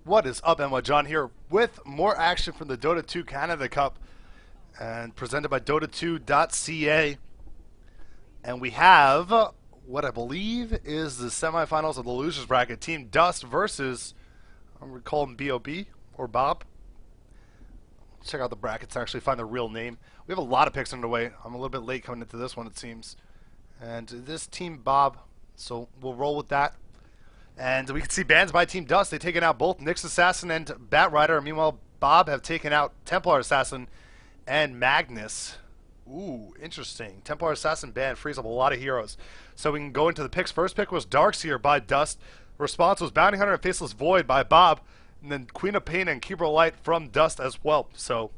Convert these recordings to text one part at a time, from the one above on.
What is up, NYJohn here with more action from the Dota 2 Canada Cup and presented by Dota2.ca. And we have what I believe is the semifinals of the losers bracket. Team Dust versus, I'm going to call him BoB or Bob. Check out the brackets to actually find the real name. We have a lot of picks underway. I'm a little bit late coming into this one, it seems. And this Team Bob, so we'll roll with that. And we can see bans by Team Dust. They've taken out both Nyx Assassin and Bat Rider. Meanwhile, Bob have taken out Templar Assassin and Magnus. Ooh, interesting. Templar Assassin ban frees up a lot of heroes. So we can go into the picks. First pick was Darkseer by Dust. Response was Bounty Hunter and Faceless Void by Bob. And then Queen of Pain and Keeper of Light from Dust as well. So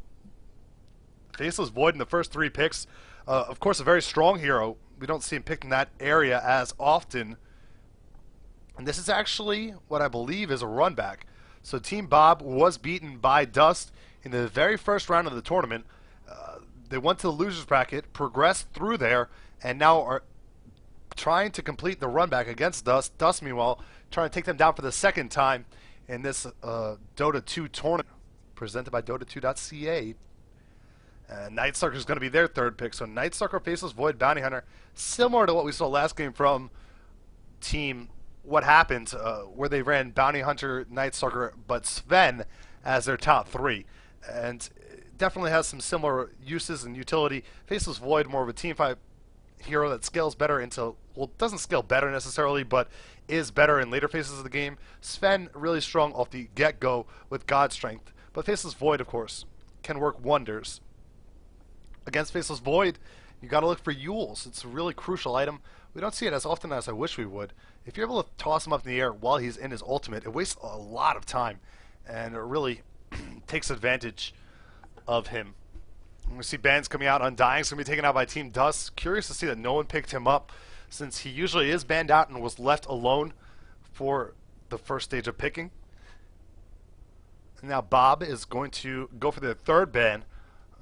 Faceless Void in the first three picks. Of course, a very strong hero. We don't see him picking that area as often. And this is actually what I believe is a run back. So Team Bob was beaten by Dust in the very first round of the tournament. They went to the losers bracket, progressed through there, and now are trying to complete the run back against Dust. Dust, meanwhile, trying to take them down for the second time in this Dota 2 tournament presented by Dota2.ca. And Nightstalker is going to be their third pick. So Nightstalker, Faceless Void, Bounty Hunter, similar to what we saw last game from Team What Happened, where they ran Bounty Hunter, Nightstalker, but Sven as their top three. And definitely has some similar uses and utility. Faceless Void, more of a team fight hero that scales better into, well, doesn't scale better necessarily, but is better in later phases of the game. Sven, really strong off the get-go with God Strength. But Faceless Void, of course, can work wonders. Against Faceless Void, you got to look for Yules. It's a really crucial item. We don't see it as often as I wish we would. If you're able to toss him up in the air while he's in his ultimate, it wastes a lot of time, and it really takes advantage of him. We see bans coming out. Undying's going to be taken out by Team Dust. Curious to see that no one picked him up, since he usually is banned out and was left alone for the first stage of picking. And now Bob is going to go for their third ban.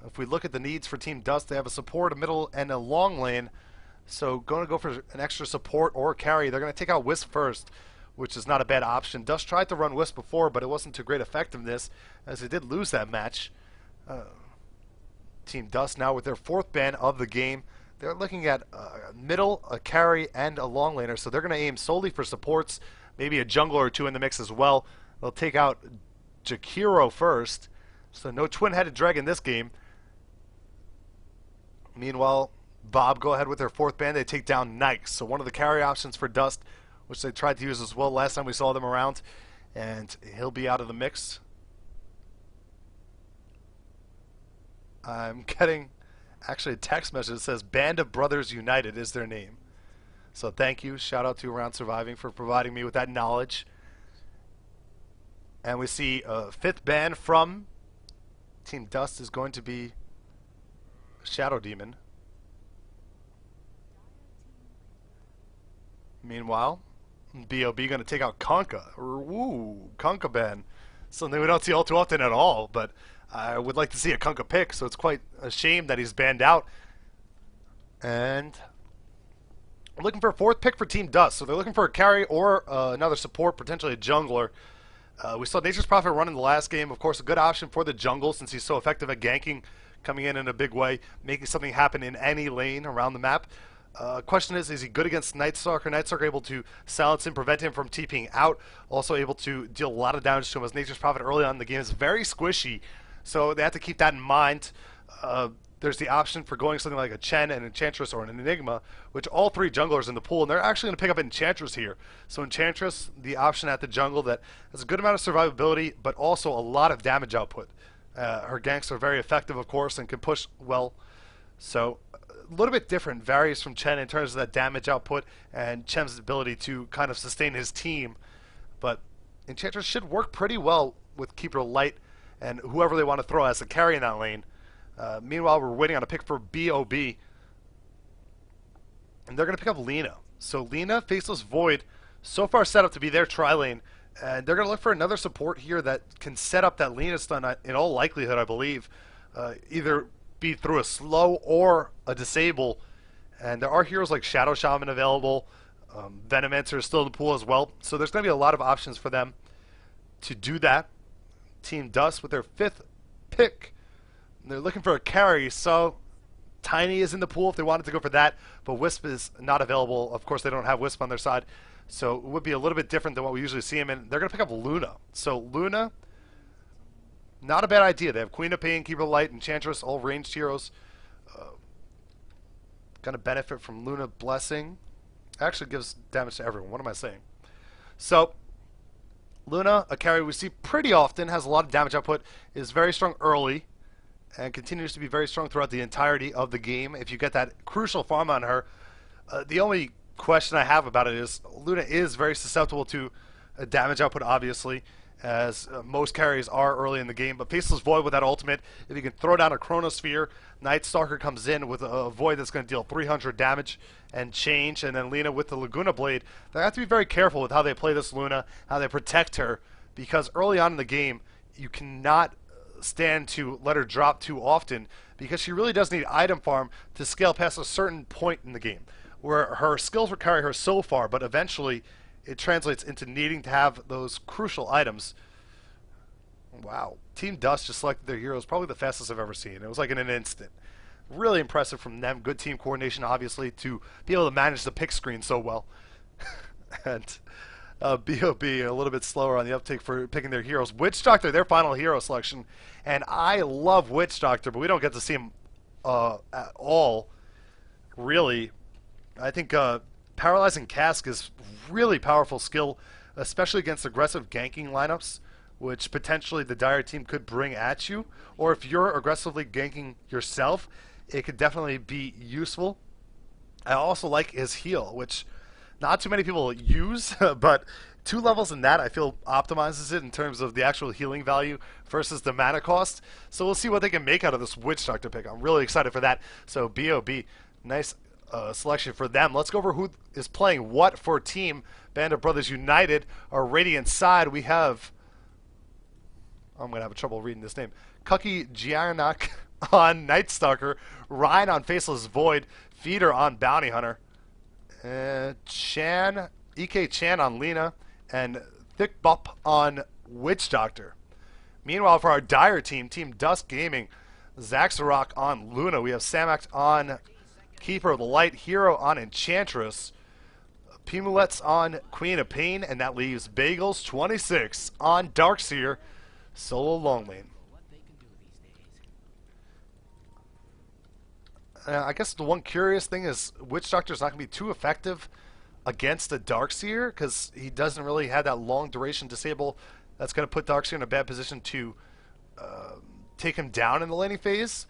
If we look at the needs for Team Dust, they have a support, a middle, and a long lane. So going to go for an extra support or carry. They're going to take out Wisp first, which is not a bad option. Dust tried to run Wisp before, but it wasn't to great effectiveness, as they did lose that match. Team Dust now with their fourth ban of the game. They're looking at a middle, a carry, and a long laner. So they're going to aim solely for supports, maybe a jungler or two in the mix as well. They'll take out Jakiro first. So no twin-headed dragon this game. Meanwhile, Bob go ahead with their fourth ban. They take down Nyx. So one of the carry options for Dust, which they tried to use as well last time we saw them around. And he'll be out of the mix. I'm getting actually a text message that says Band of Brothers United is their name. So thank you. Shout out to Around Surviving for providing me with that knowledge. And we see a fifth ban from Team Dust is going to be Shadow Demon. Meanwhile, BoB going to take out Conka. Ooh, Conka ban. Something we don't see all too often at all, but I would like to see a Conka pick, so it's quite a shame that he's banned out. And we're looking for a fourth pick for Team Dust. So they're looking for a carry or another support, potentially a jungler. We saw Nature's Prophet run in the last game. Of course, a good option for the jungle since he's so effective at ganking, coming in a big way, making something happen in any lane around the map. Question is he good against Nightstalker? Nightstalker able to silence him, prevent him from TPing out. Also able to deal a lot of damage to him, as Nature's Prophet early on in the game is very squishy. So they have to keep that in mind. There's the option for going something like a Chen, an Enchantress, or an Enigma, which all three junglers in the pool, and they're actually going to pick up Enchantress here. So Enchantress, the option at the jungle that has a good amount of survivability, but also a lot of damage output. Her ganks are very effective, of course, and can push well. So a little bit different, varies from Chen in terms of that damage output and Chen's ability to kind of sustain his team. But Enchantress should work pretty well with Keeper of Light and whoever they want to throw as a carry in that lane. Meanwhile, we're waiting on a pick for BoB. And they're going to pick up Lina. So Lina, Faceless Void, so far set up to be their tri-lane. And they're going to look for another support here that can set up that Lina stun in all likelihood, I believe. Either be through a slow or a disable. And there are heroes like Shadow Shaman available. Venomancer is still in the pool as well. So there's going to be a lot of options for them. to do that. Team Dust with their 5th pick. They're looking for a carry, so Tiny is in the pool if they wanted to go for that, but Wisp is not available. Of course, they don't have Wisp on their side, so it would be a little bit different than what we usually see him in. They're going to pick up Luna. So Luna, not a bad idea. They have Queen of Pain, Keeper of Light, Enchantress, all ranged heroes. Going to benefit from Luna Blessing. Actually gives damage to everyone. What am I saying? So Luna, a carry we see pretty often, has a lot of damage output, is very strong early, and continues to be very strong throughout the entirety of the game. If you get that crucial farm on her, the only question I have about it is Luna is very susceptible to damage output, obviously, as most carries are early in the game. But Faceless Void with that ultimate, if you can throw down a Chronosphere, Night Stalker comes in with a Void that's going to deal 300 damage and change, and then Lina with the Laguna Blade. They have to be very careful with how they play this Luna, how they protect her, because early on in the game, you cannot stand to let her drop too often, because she really does need item farm to scale past a certain point in the game, where her skills will carry her so far, but eventually it translates into needing to have those crucial items. Wow. Team Dust just selected their heroes, probably the fastest I've ever seen. It was like in an instant. Really impressive from them. Good team coordination, obviously, to be able to manage the pick screen so well. And BoB a little bit slower on the uptake for picking their heroes. Witch Doctor, their final hero selection. And I love Witch Doctor, but we don't get to see him at all, really. I think Paralyzing Cask is really powerful skill, especially against aggressive ganking lineups, which potentially the Dire team could bring at you. Or if you're aggressively ganking yourself, it could definitely be useful. I also like his heal, which not too many people use, but 2 levels in that I feel optimizes it in terms of the actual healing value versus the mana cost. So we'll see what they can make out of this Witch Doctor pick. I'm really excited for that. So BoB, nice selection for them. Let's go over who is playing what for Team Band of Brothers United. Our Radiant side, we have, I'm going to have trouble reading this name, Kuki Giannak on Night Stalker, Ryan on Faceless Void, Feeder on Bounty Hunter, EK Chan on Lina, and Thick Bop on Witch Doctor. Meanwhile, for our Dire team, Team Dusk Gaming, Zaxarok on Luna. We have Samax on Keeper of the Light, Hero on Enchantress, Pimulets on Queen of Pain, and that leaves Bagels 26 on Darkseer, solo long lane. I guess the one curious thing is Witch Doctor's not going to be too effective against a Darkseer, because he doesn't really have that long duration disable that's going to put Darkseer in a bad position to take him down in the laning phase,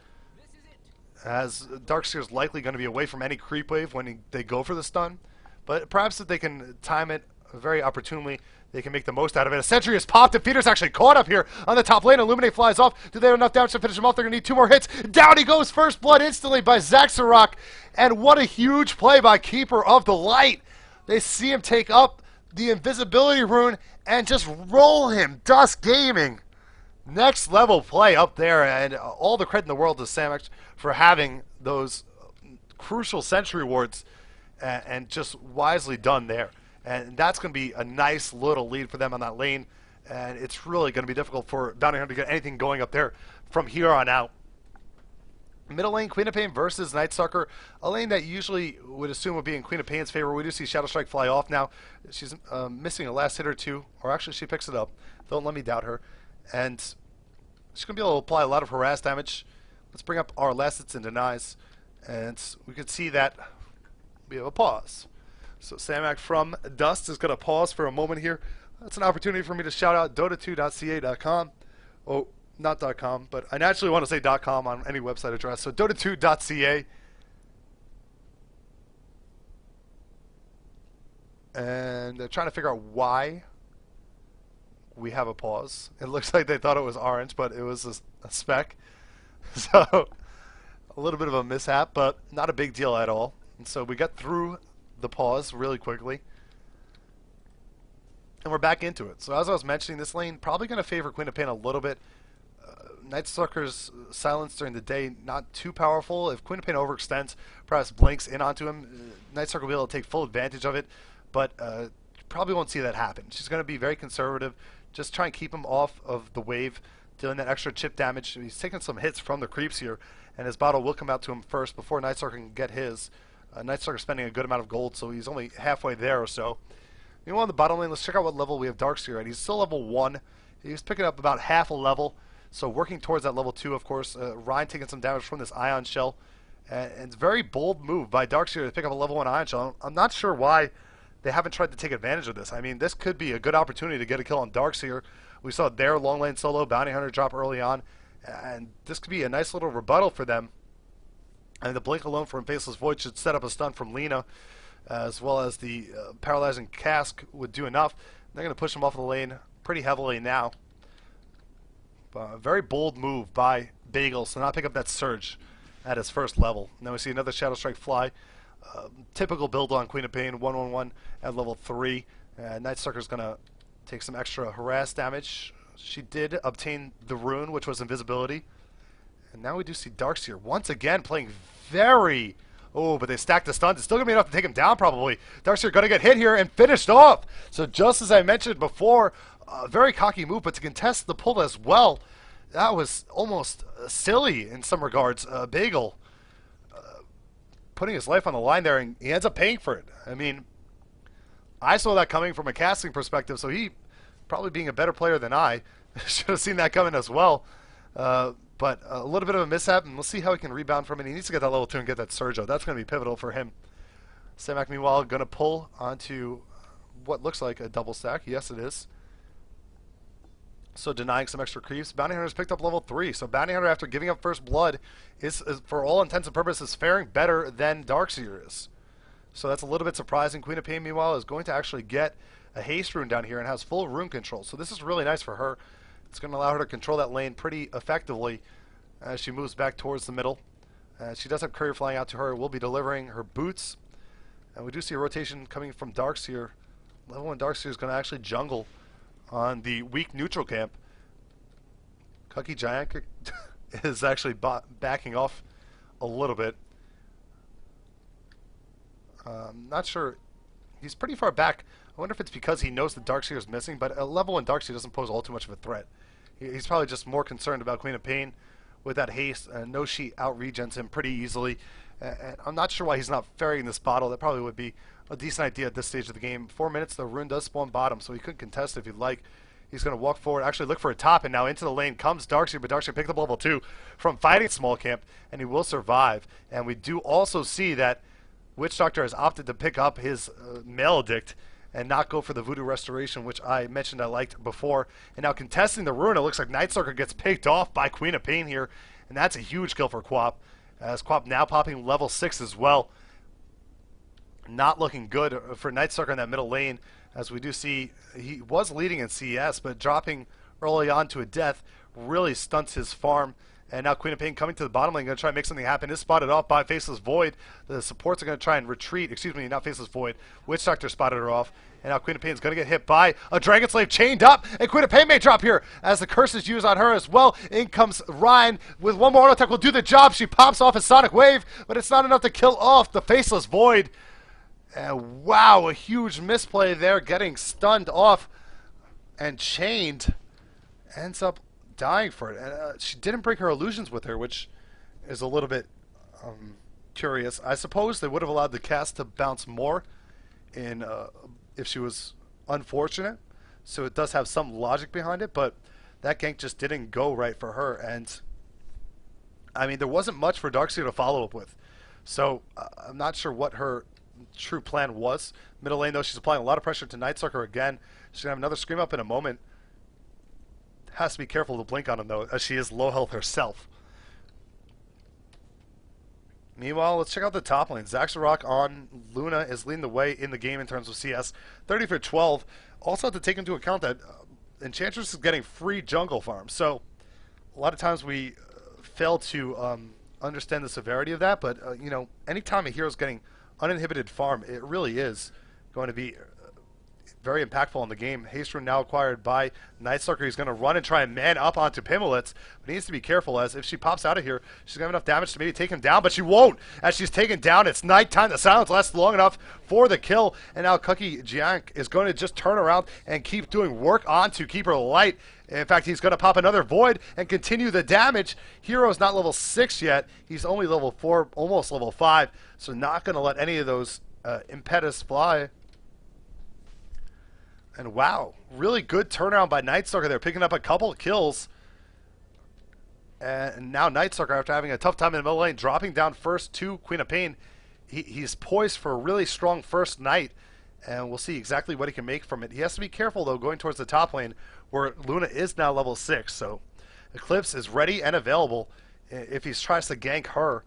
as Darkseer is likely going to be away from any creep wave when they go for the stun. But perhaps if they can time it very opportunely, they can make the most out of it. A sentry is popped, and Feeder's actually caught up here on the top lane. Illuminate flies off. Do they have enough damage to finish him off? They're going to need 2 more hits. Down he goes, first blood instantly by Zaxarok. And what a huge play by Keeper of the Light. They see him take up the invisibility rune and just roll him. Dusk Gaming. Next level play up there, and all the credit in the world to Samax for having those crucial sentry wards and just wisely done there. And that's going to be a nice little lead for them on that lane, and it's really going to be difficult for Bounty Hunter to get anything going up there from here on out. Middle lane, Queen of Pain versus Night Stalker, a lane that usually would assume would be in Queen of Pain's favor. We do see Shadow Strike fly off now. She's missing a last hit or two, or actually she picks it up. Don't let me doubt her. And she's going to be able to apply a lot of harass damage. Let's bring up our last hits and denies, and we can see that we have a pause. So Samak from Dust is going to pause for a moment here. That's an opportunity for me to shout out Dota2.ca.com. Oh, not .com, but I naturally want to say .com on any website address. So Dota2.ca. And they're trying to figure out why we have a pause. It looks like they thought it was orange, but it was a speck. So a little bit of a mishap, but not a big deal at all. And so we got through the pause really quickly, and we're back into it. So as I was mentioning, this lane probably going to favor Queen of Pain a little bit. Night Stalker's silence during the day, not too powerful. If Queen of Pain overextends, perhaps blinks in onto him, Night Stalker will be able to take full advantage of it, but probably won't see that happen. She's going to be very conservative, just try and keep him off of the wave, dealing that extra chip damage. He's taking some hits from the creeps here, and his bottle will come out to him first before Nightstalker can get his. Nightstalker spending a good amount of gold, so he's only halfway there or so. Meanwhile, on the bottom lane, let's check out what level we have Darkseer at. He's still level 1. He's picking up about half a level, so working towards that level 2, of course. Ryan taking some damage from this Ion Shell. And it's a very bold move by Darkseer to pick up a level 1 Ion Shell. I'm not sure why they haven't tried to take advantage of this. I mean, this could be a good opportunity to get a kill on Darkseer. We saw their long lane solo bounty hunter drop early on, and this could be a nice little rebuttal for them. And the blink alone from Faceless Void should set up a stun from Lina, as well as the paralyzing cask would do enough. They're going to push him off the lane pretty heavily now. A very bold move by Bagels to not pick up that surge at his first level. Now we see another Shadow Strike fly. Typical build on Queen of Pain, 1-1-1 at level 3. Nightstalker's going to take some extra harass damage. She did obtain the rune, which was invisibility. And now we do see Darkseer once again playing very... Oh, but they stacked the stuns. It's still going to be enough to take him down, probably. Darkseer going to get hit here and finished off. So just as I mentioned before, a very cocky move, but to contest the pull as well, that was almost silly in some regards. Bagel putting his life on the line there, and he ends up paying for it. I mean, I saw that coming from a casting perspective, so he, probably being a better player than I, should have seen that coming as well. But a little bit of a mishap, and we'll see how he can rebound from it. He needs to get that level 2 and get that surge out. That's going to be pivotal for him. Samak, meanwhile, going to pull onto what looks like a double stack. Yes, it is. So denying some extra creeps. Bounty Hunter's picked up level 3. So Bounty Hunter, after giving up first blood, is for all intents and purposes faring better than Darkseer is. So that's a little bit surprising. Queen of Pain, meanwhile, is going to actually get a haste rune down here and has full rune control. So this is really nice for her. It's going to allow her to control that lane pretty effectively as she moves back towards the middle. She does have courier flying out to her. Will be delivering her boots. And we do see a rotation coming from Darkseer. Level 1 Darkseer is going to actually jungle on the weak neutral camp. Cucky Giant is actually backing off a little bit. Not sure. He's pretty far back. I wonder if it's because he knows that Darkseer is missing, but a level 1 Darkseer doesn't pose all too much of a threat. He's probably just more concerned about Queen of Pain with that haste. No, she out-regens him pretty easily. And I'm not sure why he's not ferrying this bottle. That probably would be a decent idea at this stage of the game. 4 minutes, the rune does spawn bottom, so he could contest if he'd like. He's going to walk forward, actually look for a top, and now into the lane comes Darkseer, but Darkseer picked up level 2 from fighting small camp, and he will survive. And we do also see that Witch Doctor has opted to pick up his Maledict and not go for the Voodoo Restoration, which I mentioned I liked before. And now contesting the rune, it looks like Nightstalker gets picked off by Queen of Pain here, and that's a huge kill for Quap, as Quap now popping level 6 as well. Not looking good for Nightstalker in that middle lane, as we do see he was leading in CS, but dropping early on to a death really stunts his farm. And now Queen of Pain coming to the bottom lane, going to try and make something happen. Is spotted off by Faceless Void. The supports are going to try and retreat. Excuse me, not Faceless Void. Witch Doctor spotted her off. And now Queen of Pain is going to get hit by a Dragon Slave chained up. And Queen of Pain may drop here as the curse is used on her as well. In comes Ryan with one more auto attack. Will do the job. She pops off a Sonic Wave, but it's not enough to kill off the Faceless Void. And wow, a huge misplay there, getting stunned off and chained. Ends up dying for it. And she didn't bring her illusions with her, which is a little bit curious. I suppose they would have allowed the cast to bounce more in if she was unfortunate. So it does have some logic behind it, but that gank just didn't go right for her. And I mean, there wasn't much for Darkseer to follow up with. So I'm not sure what her true plan was. Middle lane, though, she's applying a lot of pressure to Nightstalker again. She's going to have another Scream Up in a moment. Has to be careful to blink on him, though, as she is low health herself. Meanwhile, let's check out the top lane. Zaxxarok on Luna is leading the way in the game in terms of CS. 30 for 12. Also have to take into account that Enchantress is getting free jungle farms. So a lot of times we fail to understand the severity of that. But, you know, anytime a hero's getting uninhibited farm, it really is going to be very impactful in the game. Haste Rune now acquired by Nightstalker. He's going to run and try and man up onto Pimmelitz, but he needs to be careful, as if she pops out of here, she's going to have enough damage to maybe take him down, but she won't. As she's taken down, it's nighttime. The silence lasts long enough for the kill, and now NYJohn is going to just turn around and keep doing work onto Keeper Light. In fact, he's going to pop another Void and continue the damage. Hero's not level 6 yet. He's only level 4, almost level 5, so not going to let any of those impetus fly. And wow, really good turnaround by Nightstalker there, picking up a couple of kills. And now Nightstalker, after having a tough time in the middle lane, dropping down first to Queen of Pain. He's poised for a really strong first night, and we'll see exactly what he can make from it. He has to be careful, though, going towards the top lane, where Luna is now level 6. So Eclipse is ready and available if he tries to gank her.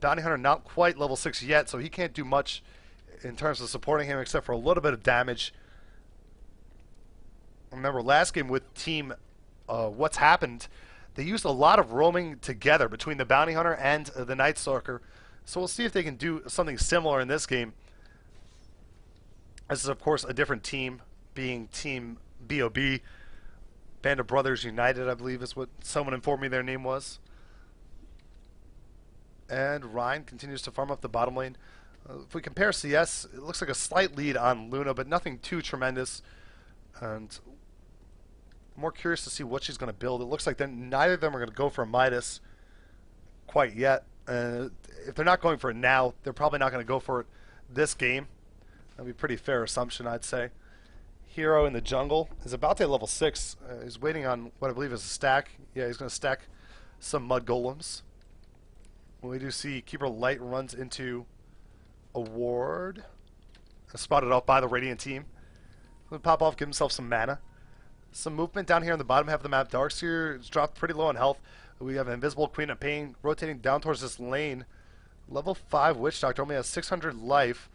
Bounty Hunter not quite level 6 yet, so he can't do much in terms of supporting him except for a little bit of damage. Remember, last game with Team What's Happened, they used a lot of roaming together between the Bounty Hunter and the Nightstalker. So we'll see if they can do something similar in this game. This is, of course, a different team, being Team BoB. Band of Brothers United, I believe, is what someone informed me their name was. And Ryan continues to farm up the bottom lane. If we compare CS, it looks like a slight lead on Luna, but nothing too tremendous. And more curious to see what she's going to build. It looks like neither of them are going to go for a Midas quite yet. If they're not going for it now, they're probably not going to go for it this game. That'd be a pretty fair assumption, I'd say. Hero in the jungle is about to hit level 6. He's waiting on what I believe is a stack. Yeah, he's going to stack some mud golems. We do see Keeper Light runs into a ward. Spotted off by the Radiant team. He'll pop off, give himself some mana. Some movement down here on the bottom half of the map. Darkseer is dropped pretty low on health. We have an invisible Queen of Pain rotating down towards this lane. Level 5 Witch Doctor only has 600 life.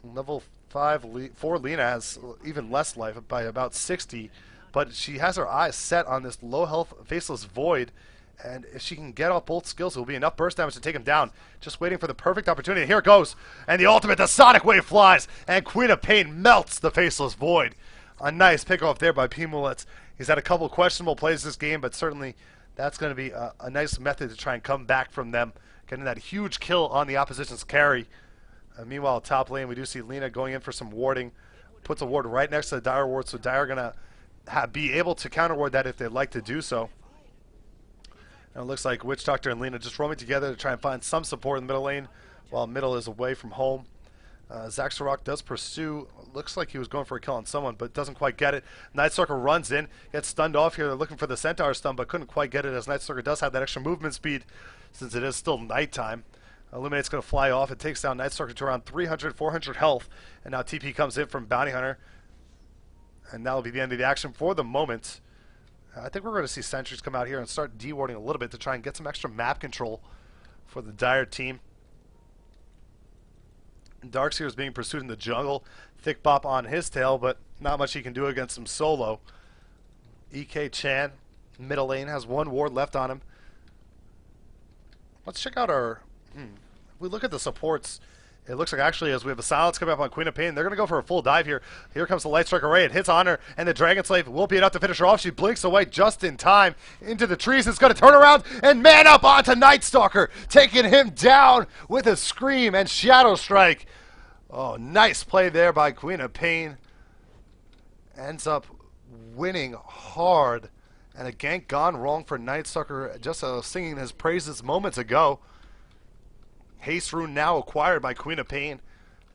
Level 4 Lena has even less life, by about 60. But she has her eyes set on this low health Faceless Void. And if she can get off both skills, it will be enough burst damage to take him down. Just waiting for the perfect opportunity. And here it goes. And the ultimate, the Sonic Wave flies. And Queen of Pain melts the Faceless Void. A nice pickoff there by Pimmelitz. He's had a couple questionable plays this game, but certainly that's going to be a nice method to try and come back from them. Getting that huge kill on the opposition's carry. Meanwhile, top lane, we do see Lena going in for some warding. Puts a ward right next to the Dire ward, so Dire are going to be able to counter ward that if they'd like to do so. And it looks like Witch Doctor and Lena just roaming together to try and find some support in the middle lane, while middle is away from home. Zaxxerok does pursue. Looks like he was going for a kill on someone, but doesn't quite get it. Nightstalker runs in, gets stunned off here. They're looking for the Centaur stun, but couldn't quite get it, as Nightstalker does have that extra movement speed since it is still nighttime. Illuminate's going to fly off. It takes down Nightstalker to around 300, 400 health. And now TP comes in from Bounty Hunter. And that'll be the end of the action for the moment. I think we're going to see sentries come out here and start dewarding a little bit to try and get some extra map control for the Dire team. Darkseer is being pursued in the jungle. Thick Bop on his tail, but not much he can do against him solo. EK Chan, middle lane, has one ward left on him. Let's check out our... If we look at the supports, it looks like actually as we have a silence coming up on Queen of Pain, they're going to go for a full dive here. Here comes the Light Strike Array. It hits on her, and the Dragon Slave will be enough to finish her off. She blinks away just in time into the trees. It's going to turn around and man up onto Nightstalker, taking him down with a scream and Shadow Strike. Oh, nice play there by Queen of Pain. Ends up winning hard. And a gank gone wrong for Nightstalker, just singing his praises moments ago. Haste Rune now acquired by Queen of Pain.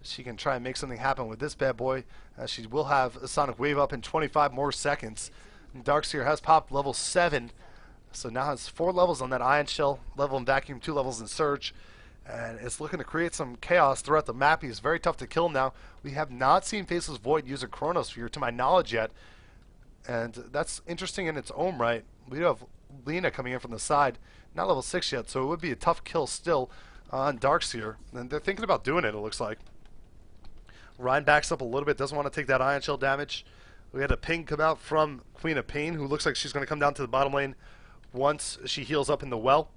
She can try and make something happen with this bad boy. She will have a Sonic Wave up in 25 more seconds. And Darkseer has popped level 7. So now has 4 levels on that Ion Shell, level in Vacuum, 2 levels in Surge. And it's looking to create some chaos throughout the map. He's very tough to kill now. We have not seen Faceless Void use a Chronosphere to my knowledge yet. And that's interesting in its own right. We do have Lena coming in from the side. Not level 6 yet, so it would be a tough kill still on Darkseer. And they're thinking about doing it looks like. Ryan backs up a little bit, doesn't want to take that Ion Shell damage. We had a ping come out from Queen of Pain, who looks like she's going to come down to the bottom lane once she heals up in the well.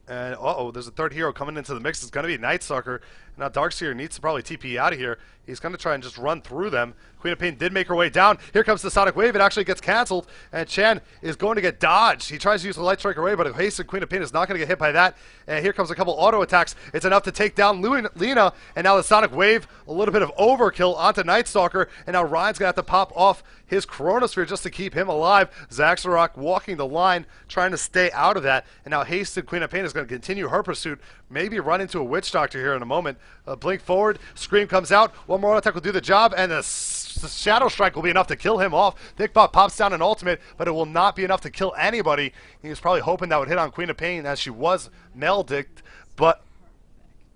And uh-oh, there's a third hero coming into the mix. It's going to be Night Stalker. Now Darkseer needs to probably TP out of here. He's going to try and just run through them. Queen of Pain did make her way down. Here comes the Sonic Wave. It actually gets canceled. And Chan is going to get dodged. He tries to use the Light Strike away, but Haste and Queen of Pain is not going to get hit by that. And here comes a couple auto attacks. It's enough to take down Lena. And now the Sonic Wave, a little bit of overkill onto Night Stalker. And now Ryan's going to have to pop off his Chronosphere just to keep him alive. Zaxxerok walking the line, trying to stay out of that. And now Hasted Queen of Pain is going to continue her pursuit. Maybe run into a Witch Doctor here in a moment. Blink forward, Scream comes out. One more attack will do the job, and the Shadow Strike will be enough to kill him off. Thickbot pops down an ultimate, but it will not be enough to kill anybody. He was probably hoping that would hit on Queen of Pain, as she was Maledict, but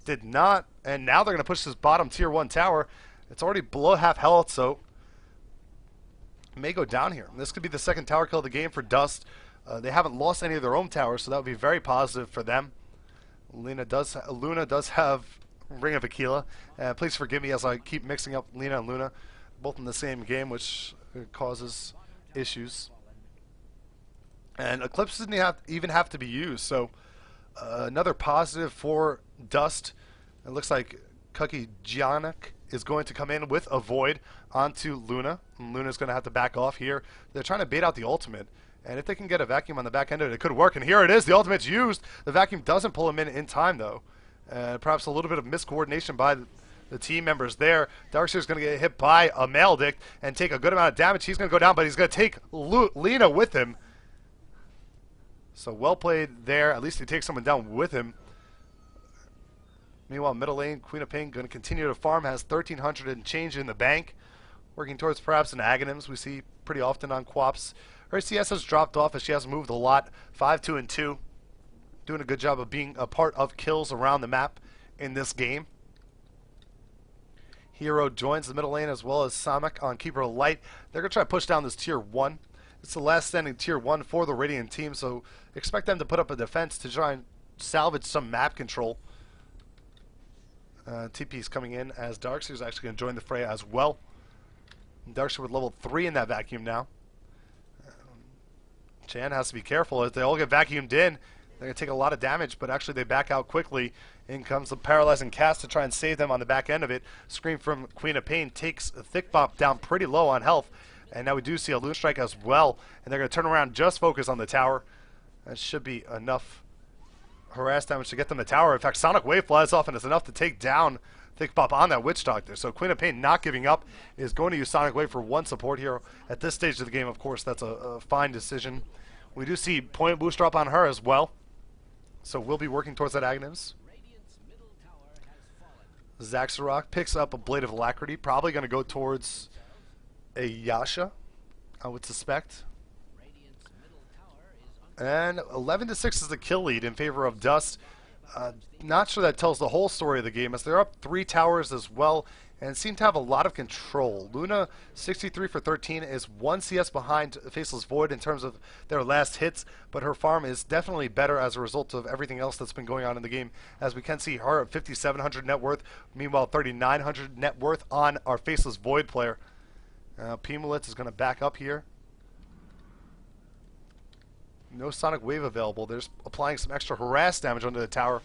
did not. And now they're going to push this bottom tier 1 tower. It's already below half health, so may go down here. This could be the second tower kill of the game for Dust. They haven't lost any of their own towers, so that would be very positive for them. Luna does have Ring of Aquila. Please forgive me as I keep mixing up Lena and Luna, both in the same game, which causes issues. And Eclipse doesn't even have to be used, so another positive for Dust. It looks like NYJohn is going to come in with a Void onto Luna. And Luna's going to have to back off here. They're trying to bait out the ultimate. And if they can get a vacuum on the back end of it, it could work. And here it is. The ultimate's used. The vacuum doesn't pull him in time, though. Perhaps a little bit of miscoordination by the team members there. Darkseer's going to get hit by a Maledict and take a good amount of damage. He's going to go down, but he's going to take Lena with him. So well played there. At least he takes someone down with him. Meanwhile, middle lane, Queen of Pain going to continue to farm. Has 1,300 and change in the bank. Working towards perhaps an Aghanims we see pretty often on Quaps. Her CS has dropped off as she has moved a lot. 5-2 and 2. Doing a good job of being a part of kills around the map in this game. Hero joins the middle lane as well as Samak on Keeper Light. They're going to try to push down this tier 1. It's the last standing tier 1 for the Radiant team, so expect them to put up a defense to try and salvage some map control. TP's coming in as Darkseer's actually going to join the fray as well. Darkseer with level 3 in that vacuum now. Chan has to be careful as they all get vacuumed in. They're going to take a lot of damage, but actually they back out quickly. In comes the Paralyzing Cast to try and save them on the back end of it. Scream from Queen of Pain takes Thickbop down pretty low on health. And now we do see a Loon Strike as well. And they're going to turn around, just focus on the tower. That should be enough harass damage to get them the tower. In fact, Sonic Wave flies off and it's enough to take down Thickbop on that Witch Doctor. So Queen of Pain not giving up, is going to use Sonic Wave for one support hero. At this stage of the game, of course, that's a fine decision. We do see point boost drop on her as well. So we'll be working towards that Aghanims. Zaxxerok picks up a Blade of Alacrity. Probably going to go towards a Yasha, I would suspect. And 11-6 is the kill lead in favor of Dust. Not sure that tells the whole story of the game, as they're up 3 towers as well and seem to have a lot of control. Luna, 63 for 13, is 1 CS behind Faceless Void in terms of their last hits, but her farm is definitely better as a result of everything else that's been going on in the game. As we can see, her at 5,700 net worth, meanwhile 3,900 net worth on our Faceless Void player. Pimulitz is going to back up here. No Sonic Wave available. They're applying some extra harass damage onto the tower.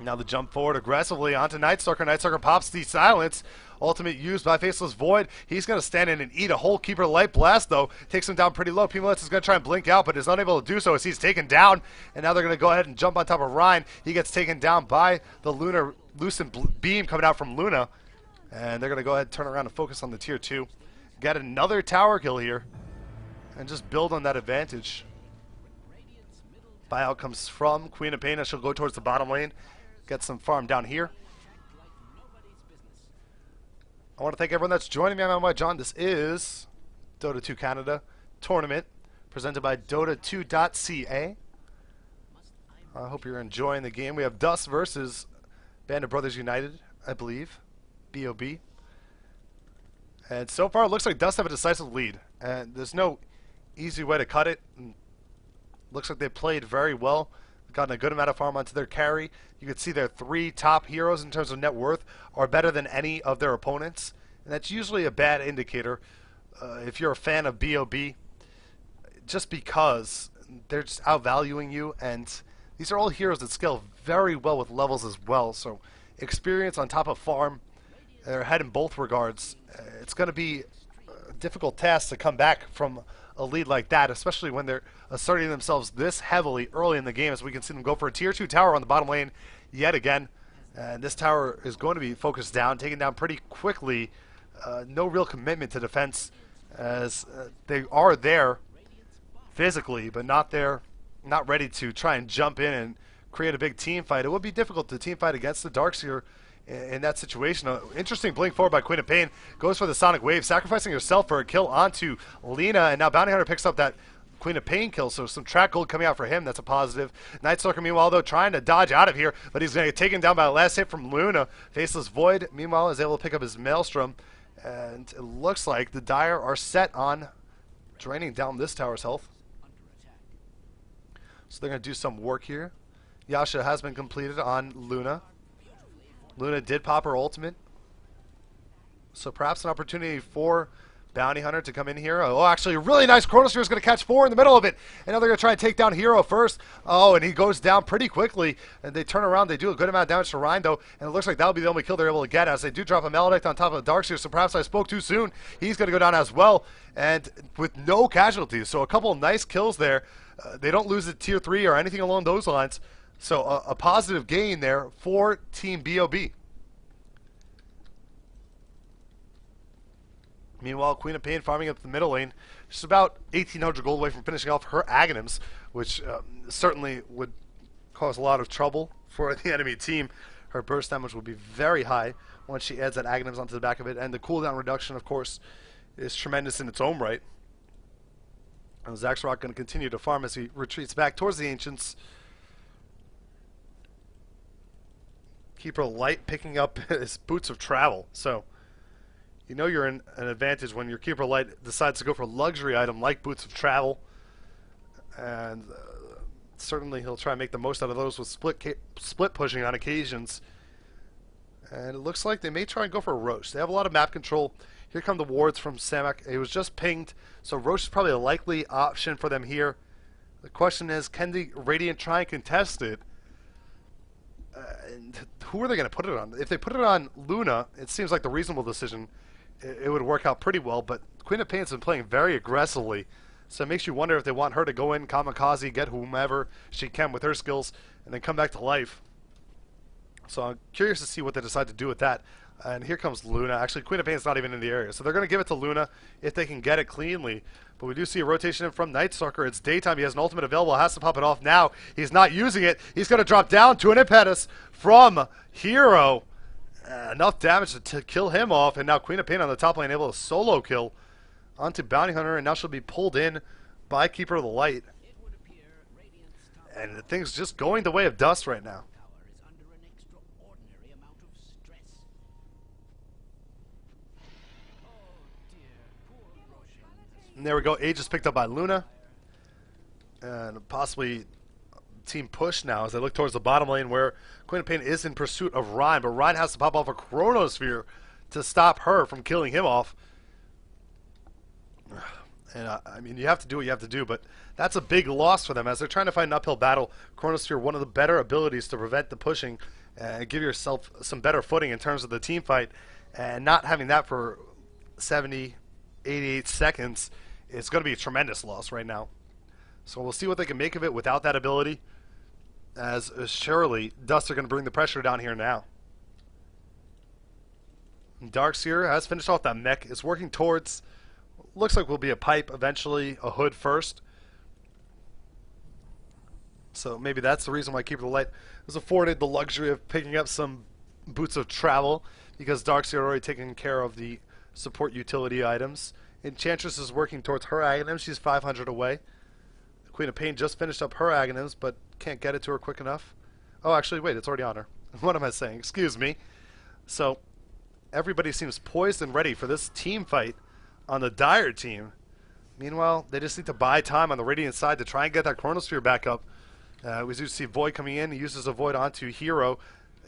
Now the jump forward aggressively onto Night Stalker. Night Stalker pops the silence. Ultimate used by Faceless Void. He's going to stand in and eat a whole Keeper Light Blast, though. Takes him down pretty low. Pimulitz is going to try and blink out, but is unable to do so as he's taken down. And now they're going to go ahead and jump on top of Ryan. He gets taken down by the Lunar Lucent Beam coming out from Luna. And they're going to go ahead and turn around and focus on the tier 2. Get another tower kill here. And just build on that advantage. Buyout comes from Queen of Pain as she'll go towards the bottom lane. Get some farm down here. I want to thank everyone that's joining me. I'm NYJohn. This is Dota 2 Canada tournament presented by Dota2.ca. I hope you're enjoying the game. We have Dust versus Band of Brothers United, I believe. BoB. And so far it looks like Dust have a decisive lead. And there's no easy way to cut it. And looks like they played very well. Gotten a good amount of farm onto their carry. You can see their 3 top heroes in terms of net worth are better than any of their opponents. And that's usually a bad indicator if you're a fan of BoB. Just because they're just outvaluing you, and these are all heroes that scale very well with levels as well. So experience on top of farm, they're ahead in both regards. It's going to be a difficult task to come back from a lead like that, especially when they're asserting themselves this heavily early in the game, as we can see them go for a tier 2 tower on the bottom lane yet again. And this tower is going to be focused down, taken down pretty quickly. No real commitment to defense, as they are there physically, but not ready to try and jump in and create a big team fight. It would be difficult to team fight against the Darkseer in that situation. Interesting blink forward by Queen of Pain. Goes for the Sonic Wave, sacrificing herself for a kill onto Lina, and now Bounty Hunter picks up that Queen of Pain kill, so some track gold coming out for him. That's a positive. Night Stalker, meanwhile, though, trying to dodge out of here, but he's going to get taken down by the last hit from Luna. Faceless Void, meanwhile, is able to pick up his Maelstrom, and it looks like the Dire are set on draining down this tower's health. So they're going to do some work here. Yasha has been completed on Luna. Luna did pop her ultimate, so perhaps an opportunity for Bounty Hunter to come in here. Oh, actually, a really nice Chronosphere is going to catch 4 in the middle of it. And now they're going to try and take down Hero first. Oh, and he goes down pretty quickly. And they turn around. They do a good amount of damage to Rhine, though. And it looks like that'll be the only kill they're able to get, as they do drop a Maledict on top of the Darkseer. So perhaps I spoke too soon. He's going to go down as well, and with no casualties. So a couple of nice kills there. They don't lose at tier 3 or anything along those lines. So a positive gain there for Team BoB. Meanwhile, Queen of Pain farming up the middle lane. She's about 1,800 gold away from finishing off her Aghanims, which certainly would cause a lot of trouble for the enemy team. Her burst damage will be very high once she adds that Aghanims onto the back of it. And the cooldown reduction, of course, is tremendous in its own right. And Zaxrock going to continue to farm as he retreats back towards the Ancients. Keeper Light picking up his Boots of Travel. So you know you're in an advantage when your Keeper Light decides to go for a luxury item like Boots of Travel. And certainly he'll try and make the most out of those with split pushing on occasions. And it looks like they may try and go for a Roche. They have a lot of map control. Here come the wards from Samak. It was just pinged, so Roche is probably a likely option for them here. The question is, can the Radiant try and contest it? And who are they going to put it on? If they put it on Luna, it seems like the reasonable decision. It would work out pretty well, but Queen of Pain's been playing very aggressively, so it makes you wonder if they want her to go in, kamikaze, get whomever she can with her skills, and then come back to life. So I'm curious to see what they decide to do with that. And here comes Luna. Actually, Queen of Pain's not even in the area, so they're going to give it to Luna if they can get it cleanly. But we do see a rotation in from Night Stalker. It's daytime. He has an ultimate available. Has to pop it off now. He's not using it. He's going to drop down to an impetus from Hero. Enough damage to kill him off. And now Queen of Pain on the top lane able to solo kill onto Bounty Hunter. And now she'll be pulled in by Keeper of the Light. And the thing's just going the way of Dust right now. And there we go. Age is picked up by Luna. And possibly team push now as they look towards the bottom lane where Queen of Pain is in pursuit of Rhine. But Rhine has to pop off a Chronosphere to stop her from killing him off. And I mean, you have to do what you have to do, but that's a big loss for them as they're trying to find an uphill battle. Chronosphere, one of the better abilities to prevent the pushing and give yourself some better footing in terms of the team fight. And not having that for 70, 88 seconds, it's going to be a tremendous loss right now. So we'll see what they can make of it without that ability, as surely Dust are going to bring the pressure down here now. Darkseer has finished off that mech. It's working towards, looks like will be a pipe eventually, a hood first. So maybe that's the reason why Keeper of the Light was afforded the luxury of picking up some Boots of Travel, because Darkseer already taken care of the support utility items. Enchantress is working towards her Aghanims. She's 500 away. Queen of Pain just finished up her Aghanims, but can't get it to her quick enough. Oh, actually, wait, it's already on her. What am I saying? Excuse me. So, everybody seems poised and ready for this team fight on the Dire team. Meanwhile, they just need to buy time on the Radiant side to try and get that Chronosphere back up. We do see Void coming in. He uses a Void onto Hero.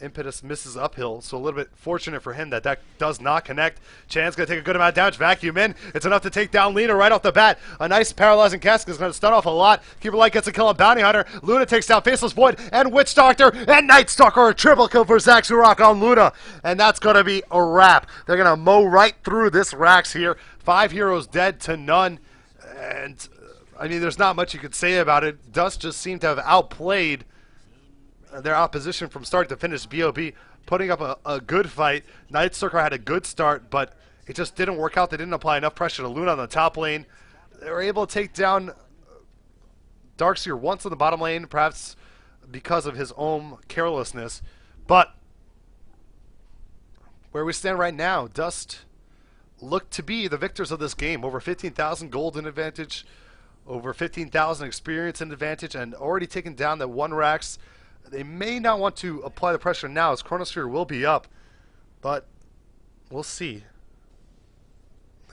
Impetus misses uphill, so a little bit fortunate for him that that does not connect. Chan's going to take a good amount of damage. Vacuum in. It's enough to take down Lena right off the bat. A nice paralyzing casket is going to stun off a lot. Keeper Light gets a kill on Bounty Hunter. Luna takes down Faceless Void and Witch Doctor and Night Stalker. A triple kill for Zach Zurak on Luna. And that's going to be a wrap. They're going to mow right through this Rax here. 5 heroes dead to none. And, I mean, there's not much you could say about it. Dust just seemed to have outplayed their opposition from start to finish. BoB putting up a good fight. Night Stalker had a good start, but it just didn't work out. They didn't apply enough pressure to Luna on the top lane. They were able to take down Darkseer once on the bottom lane, perhaps because of his own carelessness. But where we stand right now, Dust look to be the victors of this game. Over 15,000 gold in advantage, over 15,000 experience in advantage, and already taken down that one Rax. They may not want to apply the pressure now, as Chronosphere will be up, but we'll see.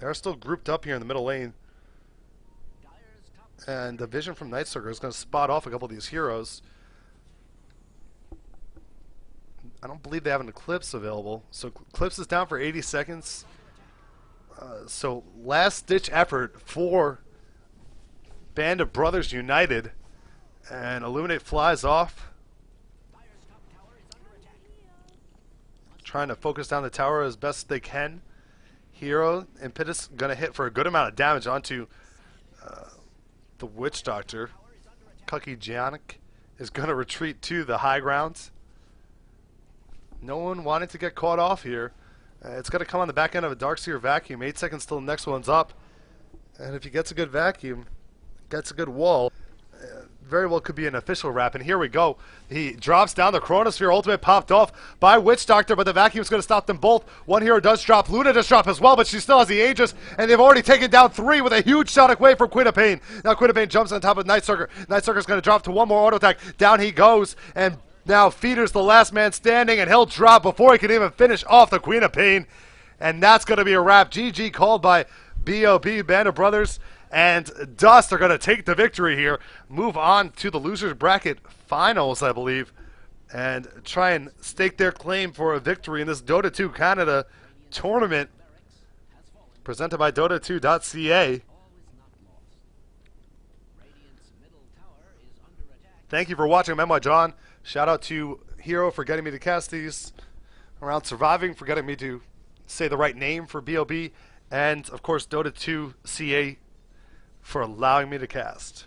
They are still grouped up here in the middle lane, and the vision from Night Stalker is going to spot off a couple of these heroes. I don't believe they have an Eclipse available, so Eclipse is down for 80 seconds. So last-ditch effort for Band of Brothers United, and Illuminate flies off. Trying to focus down the tower as best they can. Hero Impetus going to hit for a good amount of damage onto the Witch Doctor. Kucky Giannic is going to retreat to the high grounds. No one wanted to get caught off here. It's going to come on the back end of a Darkseer vacuum. 8 seconds till the next one's up. And if he gets a good vacuum, gets a good wall, very well could be an official wrap. And here we go. He drops down. The Chronosphere ultimate popped off by Witch Doctor, but the vacuum's going to stop them both. One hero does drop. Luna does drop as well, but she still has the Aegis, and they've already taken down 3 with a huge Sonic Wave from Queen of Pain. Now Queen of Pain jumps on top of Night Stalker. Night Stalker's going to drop to one more auto attack. Down he goes, and now Feeder's the last man standing, and he'll drop before he can even finish off the Queen of Pain. And that's going to be a wrap. GG called by BoB, Band of Brothers, and Dust are going to take the victory here, move on to the losers bracket finals, I believe, and try and stake their claim for a victory in this Dota 2 Canada tournament presented by Dota2.ca. Thank you for watching. I'm NYJohn. Shout out to Hero for getting me to cast these around Surviving, for getting me to say the right name for BoB, and of course Dota2.ca for allowing me to cast.